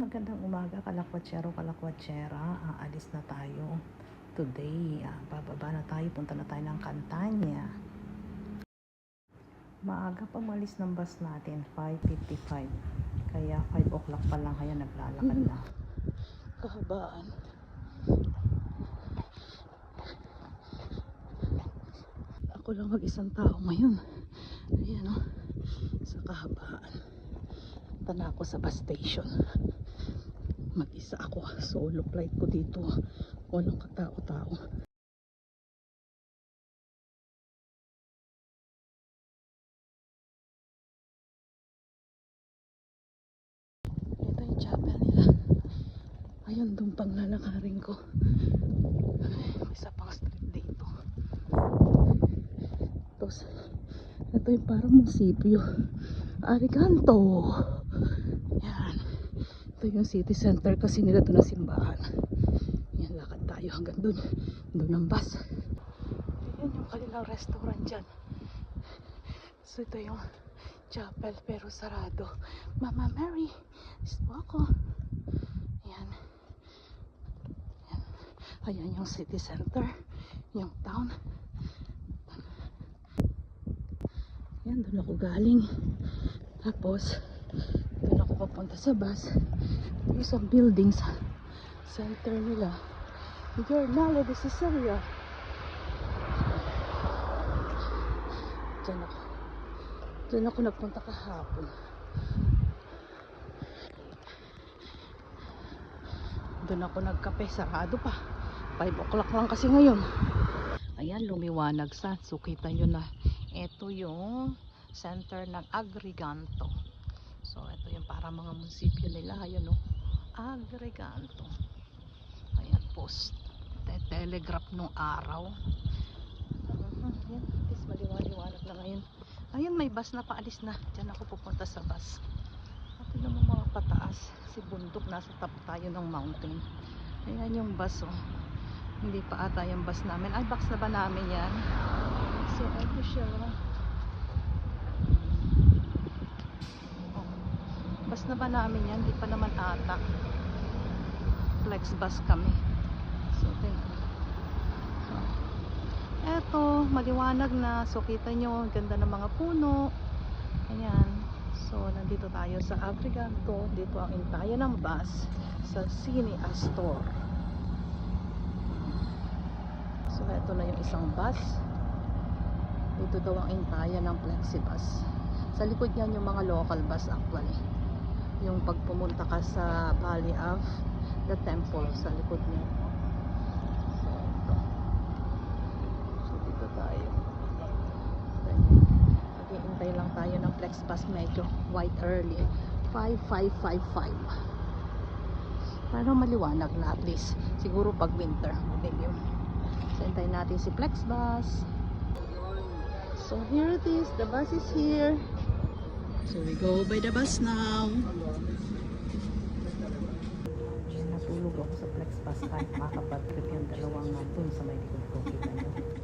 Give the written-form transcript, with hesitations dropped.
Magandang umaga, kalakwatsero, kalakwatsera. Aalis na tayo today. Bababa na tayo, punta na tayo ng Cantania. Maaga pa malis ng bus natin, 5:55. Kaya 5 o'clock pa lang, kaya naglalakad na. Kahabaan. Ako lang mag-isang tao ngayon. Ayan o, sa kahabaan. Punta na ako sa bus station. Mag-isa ako, solo flight ko dito. Walang katao-tao. Ito yung chapel nila. Ayun, doon pang lalakarin ko. May isa pang street dito. Tapos, ito yung parang munisipyo. Ariganto. Yan. Ito yung city center kasi nila doon na simbahan. Yan, lakad tayo hanggang doon. Doon ang bus. Yan yung kanilang restaurant dyan. So ito yung chapel pero sarado. Mama Mary, gusto ako. Yan. Yan. Ayan yung city center. Yung town. Yan, doon ako galing. Tapos, doon ako papunta sa bus. Yung isang building sa center nila. Giornale de Caesarea. Diyan ako. Doon ako nagpunta kahapon. Doon ako nagkape. Sarado pa. 5 o'clock lang kasi ngayon. Ayan, lumiwanag sa. So, kita nyo na. Ito yung center ng Agriganto. So, ito yung para mga munisipyo nila. Ayan o. Agriganto. Ayan, post. Telegraph nung araw. Ayan, at maliwanag na ngayon. Ayun, may bus na paalis na. Diyan ako pupunta sa bus. At yun yung mga pataas. Si bundok, nasa top tayo ng mountain. Ayan yung bus oh. Hindi pa ata yung bus namin. Ay, box na ba namin yan? So, ito siya. Oh. Bus na ba namin yan? Hindi pa naman ata. Flex bus kami. So, eto, maliwanag na. So, kita nyo, ganda ng mga puno. Ayan. So, nandito tayo sa Agriganto. Dito ang intayan ng bus sa Cine Astor. So, eto na yung isang bus. Dito daw ang intayan ng Flexibus. Sa likod niyan yung mga local bus actually. Yung pag pumunta ka sa Valley of the Temple sa likod niya. Tayo. Maghihintay lang tayo ng Flexbus, medyo white early. 5555. Para maliwanag na at least. Siguro pag winter, medium. So, hintayin natin si Flexbus. So, here it is. The bus is here. So, we go by the bus now. Natulog ako sa Flexbus kahit makapag-trip yung dalawang nandun sa may likod ko. Kita nyo.